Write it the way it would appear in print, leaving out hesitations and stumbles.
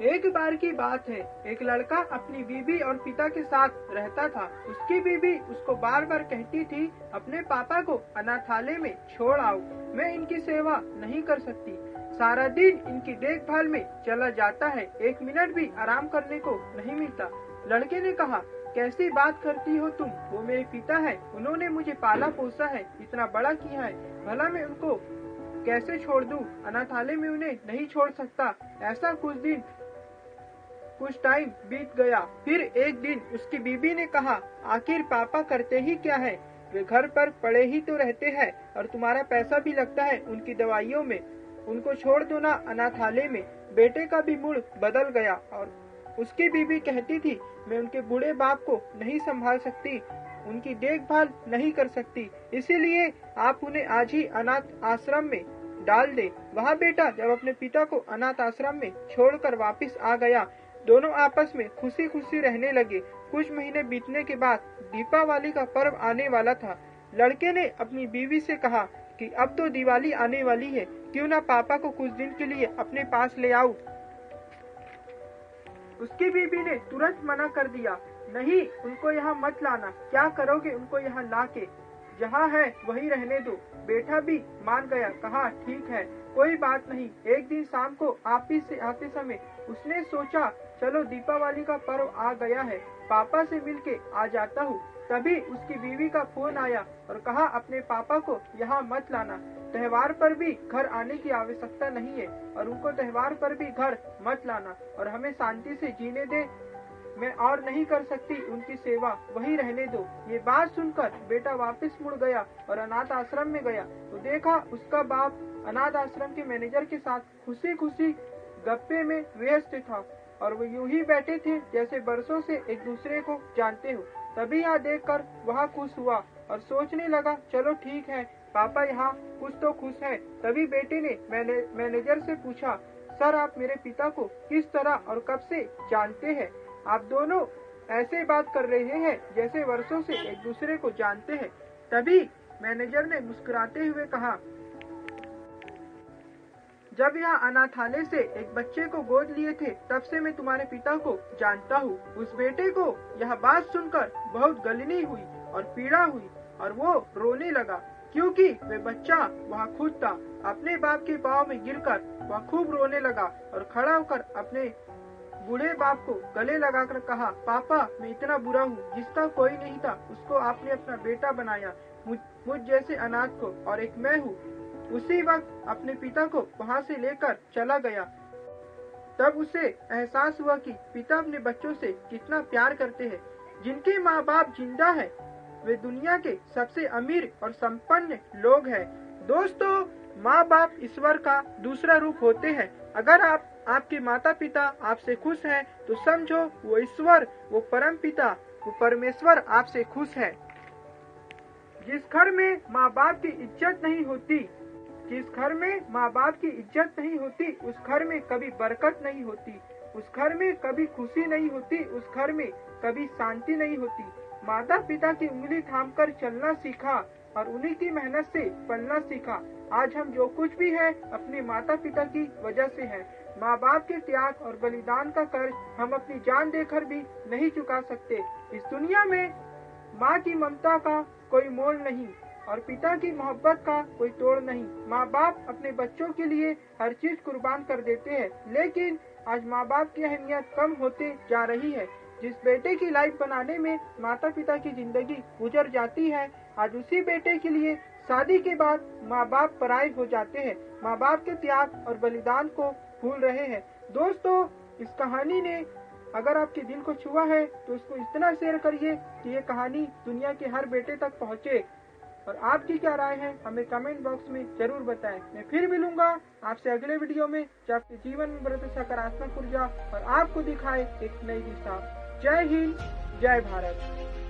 एक बार की बात है, एक लड़का अपनी बीवी और पिता के साथ रहता था। उसकी बीवी उसको बार बार कहती थी, अपने पापा को अनाथालय में छोड़ आओ, मैं इनकी सेवा नहीं कर सकती। सारा दिन इनकी देखभाल में चला जाता है, एक मिनट भी आराम करने को नहीं मिलता। लड़के ने कहा, कैसी बात करती हो तुम, वो मेरे पिता है, उन्होंने मुझे पाला पोसा है, इतना बड़ा किया है, भला मैं उनको कैसे छोड़ दूं? अनाथालय में उन्हें नहीं छोड़ सकता। ऐसा कुछ टाइम बीत गया। फिर एक दिन उसकी बीबी ने कहा, आखिर पापा करते ही क्या है, वे घर पर पड़े ही तो रहते हैं और तुम्हारा पैसा भी लगता है उनकी दवाइयों में, उनको छोड़ दो ना अनाथालय में। बेटे का भी मूड बदल गया और उसकी बीबी कहती थी, मैं उनके बूढ़े बाप को नहीं संभाल सकती, उनकी देखभाल नहीं कर सकती, इसीलिए आप उन्हें आज ही अनाथ आश्रम में डाल दे। वहाँ बेटा जब अपने पिता को अनाथ आश्रम में छोड़कर वापस आ गया, दोनों आपस में खुशी खुशी रहने लगे। कुछ महीने बीतने के बाद दीपावली का पर्व आने वाला था। लड़के ने अपनी बीवी से कहा कि अब तो दिवाली आने वाली है, क्यों ना पापा को कुछ दिन के लिए अपने पास ले आऊं। उसकी बीबी ने तुरंत मना कर दिया, नहीं, उनको यहाँ मत लाना, क्या करोगे उनको यहाँ लाके, जहाँ है वही रहने दो। बेटा भी मान गया, कहा ठीक है, कोई बात नहीं। एक दिन शाम को ऑफिस से आते समय उसने सोचा, चलो दीपावली का पर्व आ गया है, पापा से मिलके आ जाता हूँ। तभी उसकी बीवी का फोन आया और कहा, अपने पापा को यहाँ मत लाना, त्योहार पर भी घर आने की आवश्यकता नहीं है और उनको त्योहार पर भी घर मत लाना और हमें शांति से जीने दे, मैं और नहीं कर सकती उनकी सेवा, वही रहने दो। ये बात सुनकर बेटा वापस मुड़ गया और अनाथ आश्रम में गया तो देखा उसका बाप अनाथ आश्रम के मैनेजर के साथ खुशी खुशी गप्पे में व्यस्त था और वो यूं ही बैठे थे जैसे बरसों से एक दूसरे को जानते हो। तभी यहाँ देखकर वह खुश हुआ और सोचने लगा, चलो ठीक है, पापा यहाँ कुछ तो खुश है। तभी बेटे ने मैनेजर से पूछा, सर आप मेरे पिता को किस तरह और कब से जानते हैं? आप दोनों ऐसे बात कर रहे हैं जैसे वर्षों से एक दूसरे को जानते हैं। तभी मैनेजर ने मुस्कुराते हुए कहा, जब यह अनाथालय से एक बच्चे को गोद लिए थे तब से मैं तुम्हारे पिता को जानता हूँ। उस बेटे को यह बात सुनकर बहुत गलनी हुई और पीड़ा हुई और वो रोने लगा, क्योंकि वे बच्चा वहाँ खुद था। अपने बाप के पाँव में गिरकर वह खूब रोने लगा और खड़ा होकर अपने बूढ़े बाप को गले लगाकर कहा, पापा मैं इतना बुरा हूँ, जिसका कोई नहीं था उसको आपने अपना बेटा बनाया, मुझ जैसे अनाथ को, और एक मैं हूँ। उसी वक्त अपने पिता को वहाँ से लेकर चला गया। तब उसे एहसास हुआ कि पिता अपने बच्चों से कितना प्यार करते हैं। जिनके माँ बाप जिंदा है वे दुनिया के सबसे अमीर और संपन्न लोग हैं। दोस्तों, माँ बाप ईश्वर का दूसरा रूप होते हैं। अगर आपके माता पिता आपसे खुश हैं तो समझो वो ईश्वर, वो परम पिता, वो परमेश्वर आपसे खुश है। जिस घर में माँ बाप की इज्जत नहीं होती, उस घर में कभी बरकत नहीं होती, उस घर में कभी खुशी नहीं होती, उस घर में कभी शांति नहीं होती। माता पिता की उंगली थामकर चलना सीखा और उन्हीं की मेहनत से पलना सीखा। आज हम जो कुछ भी है अपने माता पिता की वजह से है। माँ बाप के त्याग और बलिदान का कर्ज हम अपनी जान देकर भी नहीं चुका सकते। इस दुनिया में माँ की ममता का कोई मोल नहीं और पिता की मोहब्बत का कोई तोड़ नहीं। माँ बाप अपने बच्चों के लिए हर चीज कुर्बान कर देते हैं, लेकिन आज माँ बाप की अहमियत कम होते जा रही है। जिस बेटे की लाइफ बनाने में माता पिता की जिंदगी गुजर जाती है, आज उसी बेटे के लिए शादी के बाद माँ बाप पराये हो जाते हैं, माँ बाप के त्याग और बलिदान को भूल रहे हैं। दोस्तों, इस कहानी ने अगर आपके दिल को छुआ है तो इसको इतना शेयर करिए कि ये कहानी दुनिया के हर बेटे तक पहुँचे। और आपकी क्या राय है हमें कमेंट बॉक्स में जरूर बताएं। मैं फिर मिलूंगा आपसे अगले वीडियो में जो आपके जीवन में बढ़ते सकारात्मक ऊर्जा और आपको दिखाए एक नई दिशा। जय हिंद, जय भारत।